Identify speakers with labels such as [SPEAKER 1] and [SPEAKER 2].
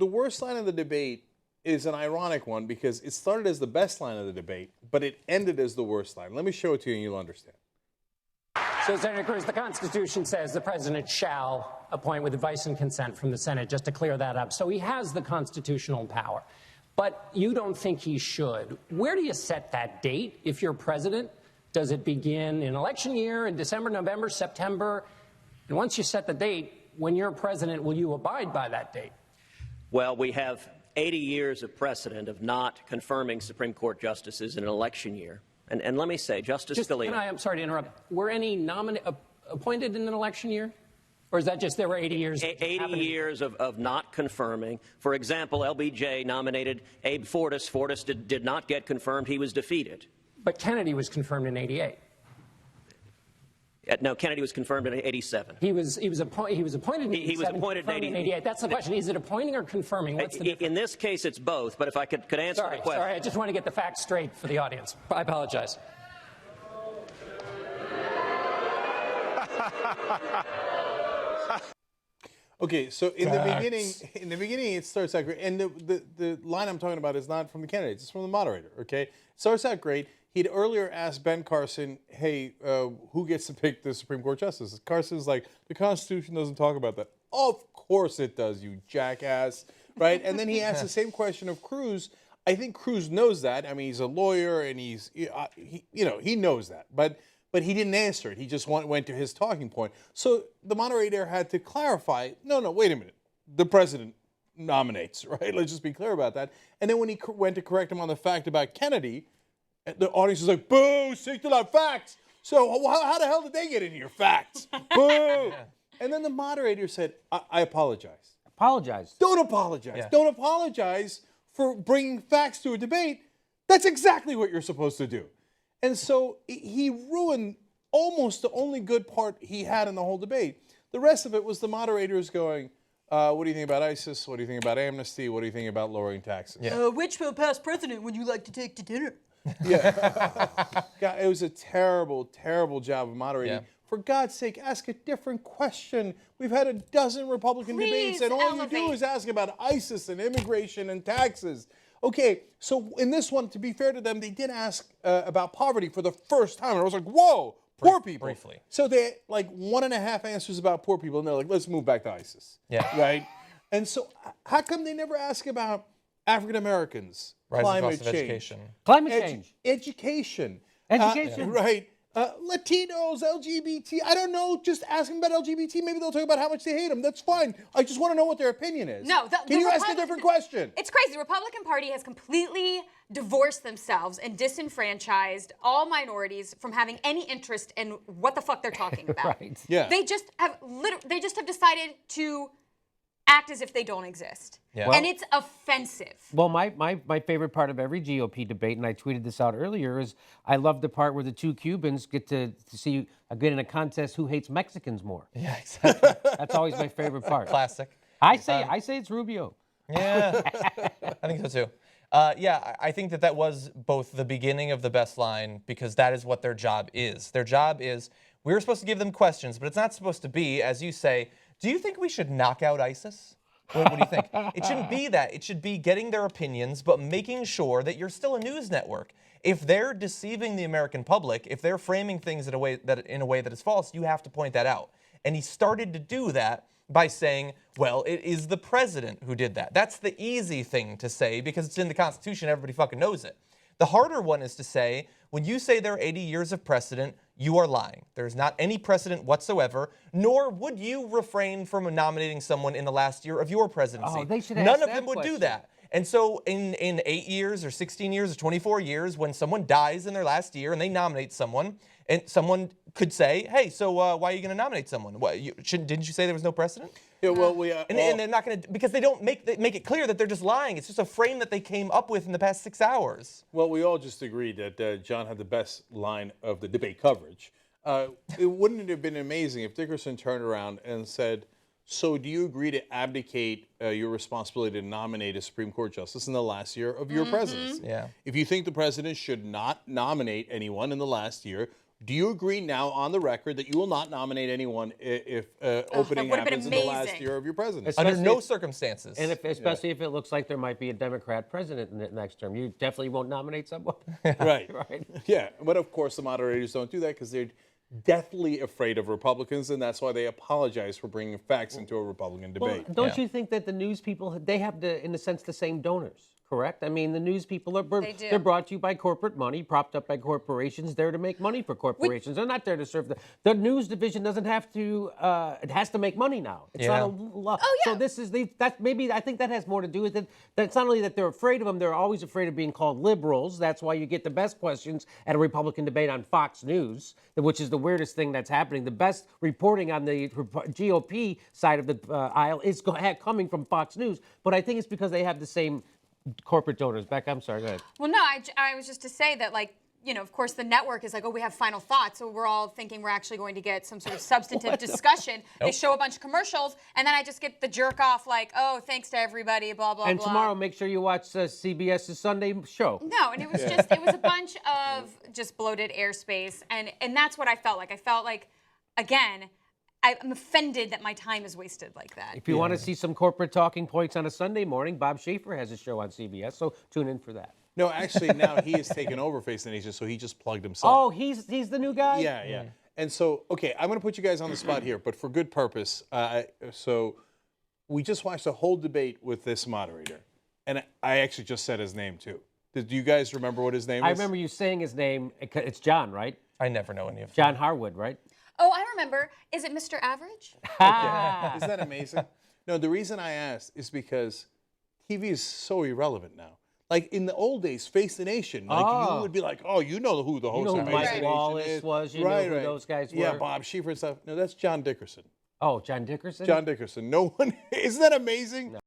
[SPEAKER 1] the worst line of the debate is an ironic one because it started as the best line of the debate, but it ended as the worst line. Let me show it to you and you'll understand.
[SPEAKER 2] So, Senator Cruz, the Constitution says the president shall appoint with advice and consent from the Senate, just to clear that up. So he has the constitutional power. But you don't think he should. Where do you set that date if you're president? Does it begin in election year, in December, November, September? And once you set the date, when you're president, will you abide by that date?
[SPEAKER 3] Well, we have 80 years of precedent of not confirming Supreme Court justices in an election year. And let me say, Justice Scalia...
[SPEAKER 2] I'm sorry to interrupt. Were any appointed in an election year? Or is that just there were 80 years?
[SPEAKER 3] 80 years of not confirming. For example, LBJ nominated Abe Fortas. Fortas did not get confirmed. He was defeated.
[SPEAKER 2] But Kennedy was confirmed in 88.
[SPEAKER 3] No, Kennedy was confirmed in 87.
[SPEAKER 2] He was appointed in 87.
[SPEAKER 3] He was appointed in
[SPEAKER 2] 88. That's the question. Is it appointing or confirming? What's the difference?
[SPEAKER 3] In this case, it's both. But if I could answer the question.
[SPEAKER 2] Sorry, I just want to get the facts straight for the audience. I apologize.
[SPEAKER 1] Okay, so in the beginning, it starts out great, and the line I'm talking about is not from the candidates; it's from the moderator. Okay, it starts out great. He'd earlier asked Ben Carson, "Hey, who gets to pick the Supreme Court justice?" Carson's like, "The Constitution doesn't talk about that." Of course it does, you jackass, right? And then he asked the same question of Cruz. I think Cruz knows that. I mean, he's a lawyer, and he knows that, but he didn't answer it. He just went to his talking point. So the moderator had to clarify, no, wait a minute. The president nominates, right? Let's just be clear about that. And then when he went to correct him on the fact about Kennedy, the audience was like, boo, stick to that facts. So how the hell did they get in here? Facts. Boo. And then the moderator said, I apologize.
[SPEAKER 4] Apologize.
[SPEAKER 1] Don't apologize. Yeah. Don't apologize for bringing facts to a debate. That's exactly what you're supposed to do. And so he ruined almost the only good part he had in the whole debate. The rest of it was the moderators going, what do you think about ISIS? What do you think about amnesty? What do you think about lowering taxes?
[SPEAKER 5] Yeah. Which past president would you like to take to dinner?
[SPEAKER 1] Yeah. Yeah, it was a terrible, terrible job of moderating. Yeah. For God's sake, ask a different question. We've had a dozen Republican debates, and all you do is ask about ISIS and immigration and taxes. Okay, so in this one, to be fair to them, they did ask about poverty for the first time. And I was like, whoa, poor people.
[SPEAKER 6] Briefly.
[SPEAKER 1] So they had like 1.5 answers about poor people, and they're like, let's move back to ISIS.
[SPEAKER 6] Yeah.
[SPEAKER 1] Right? And so how come they never ask about African Americans, climate change?
[SPEAKER 6] Education.
[SPEAKER 4] Climate change.
[SPEAKER 1] Education.
[SPEAKER 4] Education.
[SPEAKER 1] Right. Latinos, LGBT, I don't know, just ask them about LGBT. Maybe they'll talk about how much they hate them. That's fine. I just want to know what their opinion is.
[SPEAKER 5] No,
[SPEAKER 1] Can you ask a different question?
[SPEAKER 5] It's crazy. The Republican Party has completely divorced themselves and disenfranchised all minorities from having any interest in what the fuck they're talking about.
[SPEAKER 4] Right.
[SPEAKER 1] Yeah.
[SPEAKER 5] They just have decided to act as if they don't exist.
[SPEAKER 6] Yeah.
[SPEAKER 5] And it's offensive.
[SPEAKER 4] Well, my favorite part of every GOP debate, and I tweeted this out earlier, is I love the part where the two Cubans get to see get in a contest who hates Mexicans more.
[SPEAKER 6] Yeah, exactly.
[SPEAKER 4] That's always my favorite part.
[SPEAKER 6] Classic.
[SPEAKER 4] I say it's Rubio.
[SPEAKER 6] Yeah, I think so too. Yeah, I think that was both the beginning of the best line, because that is what their job is. Their job is, we were supposed to give them questions, but it's not supposed to be, as you say, do you think we should knock out ISIS? What do you think? It shouldn't be that. It should be getting their opinions, but making sure that you're still a news network. If they're deceiving the American public, if they're framing things in a way that is false, you have to point that out. And he started to do that by saying, well, it is the president who did that. That's the easy thing to say because it's in the Constitution. Everybody fucking knows it. The harder one is to say, when you say there are 80 years of precedent, you are lying. There's not any precedent whatsoever, nor would you refrain from nominating someone in the last year of your presidency.
[SPEAKER 4] Oh, they should
[SPEAKER 6] None
[SPEAKER 4] ask
[SPEAKER 6] of
[SPEAKER 4] that
[SPEAKER 6] them would
[SPEAKER 4] question.
[SPEAKER 6] do that. And so in 8 years or 16 years or 24 years, when someone dies in their last year and they nominate someone, and someone could say, hey, so why are you going to nominate someone? Didn't you say there was no precedent?
[SPEAKER 1] Yeah, well,
[SPEAKER 6] and they're not going to, because they don't make it clear that they're just lying. It's just a frame that they came up with in the past 6 hours.
[SPEAKER 1] Well, we all just agreed that John had the best line of the debate coverage. Wouldn't it have been amazing if Dickerson turned around and said, so do you agree to abdicate your responsibility to nominate a Supreme Court justice in the last year of your presidency?
[SPEAKER 6] Yeah.
[SPEAKER 1] If you think the president should not nominate anyone in the last year, Do you agree now on the record that you will not nominate anyone if opening happens in the last year of your presidency?
[SPEAKER 6] Under no circumstances.
[SPEAKER 4] And especially if it looks like there might be a Democrat president in the next term. You definitely won't nominate someone.
[SPEAKER 1] Right.
[SPEAKER 4] Right.
[SPEAKER 1] Yeah. But of course, the moderators don't do that because they're deathly afraid of Republicans, and that's why they apologize for bringing facts into a Republican debate.
[SPEAKER 4] Well, don't you think that the news people, they have, in a sense, the same donors? Correct? I mean, the news people they're brought to you by corporate money, propped up by corporations, there to make money for corporations. They're not there to serve the news division doesn't have to, it has to make money now. It's not a law.
[SPEAKER 5] Oh, yeah.
[SPEAKER 4] So this is, I think that has more to do with it. That it's not only that they're afraid of them, they're always afraid of being called liberals. That's why you get the best questions at a Republican debate on Fox News, which is the weirdest thing that's happening. The best reporting on the GOP side of the aisle is coming from Fox News. But I think it's because they have the same corporate donors. Becca, I'm sorry, go ahead.
[SPEAKER 5] Well, no, I was just to say that, like, you know, of course, the network is like, oh, we have final thoughts. So we're all thinking we're actually going to get some sort of substantive discussion. They show a bunch of commercials, and then I just get the jerk off like, oh, thanks to everybody, blah, blah,
[SPEAKER 4] and
[SPEAKER 5] blah.
[SPEAKER 4] And tomorrow, make sure you watch CBS's Sunday show.
[SPEAKER 5] No, and it was just, it was a bunch of just bloated airspace. And that's what I felt like. I felt like, again, I'm offended that my time is wasted like that.
[SPEAKER 4] If you want to see some corporate talking points on a Sunday morning, Bob Schaefer has a show on CBS, so tune in for that.
[SPEAKER 1] No, actually, now he has taken over Face the Nation, so he just plugged himself.
[SPEAKER 4] Oh, he's the new guy?
[SPEAKER 1] Yeah, yeah. And so, okay, I'm going to put you guys on the spot here, but for good purpose. So we just watched a whole debate with this moderator, and I actually just said his name, too. Do you guys remember what his name is?
[SPEAKER 4] I remember you saying his name. It's John, right?
[SPEAKER 6] I never know any of them.
[SPEAKER 4] John Harwood, right?
[SPEAKER 5] Oh, I remember. Is it Mr. Average?
[SPEAKER 1] Isn't that amazing? No, the reason I asked is because TV is so irrelevant now. Like in the old days, Face the Nation, like you would be like, oh, you know who the host of Face the Nation
[SPEAKER 4] Wallace
[SPEAKER 1] is.
[SPEAKER 4] was, you know who those guys were.
[SPEAKER 1] Yeah, Bob Schieffer and stuff. No, that's John Dickerson.
[SPEAKER 4] Oh, John Dickerson?
[SPEAKER 1] John Dickerson. No one, isn't that amazing?
[SPEAKER 4] No.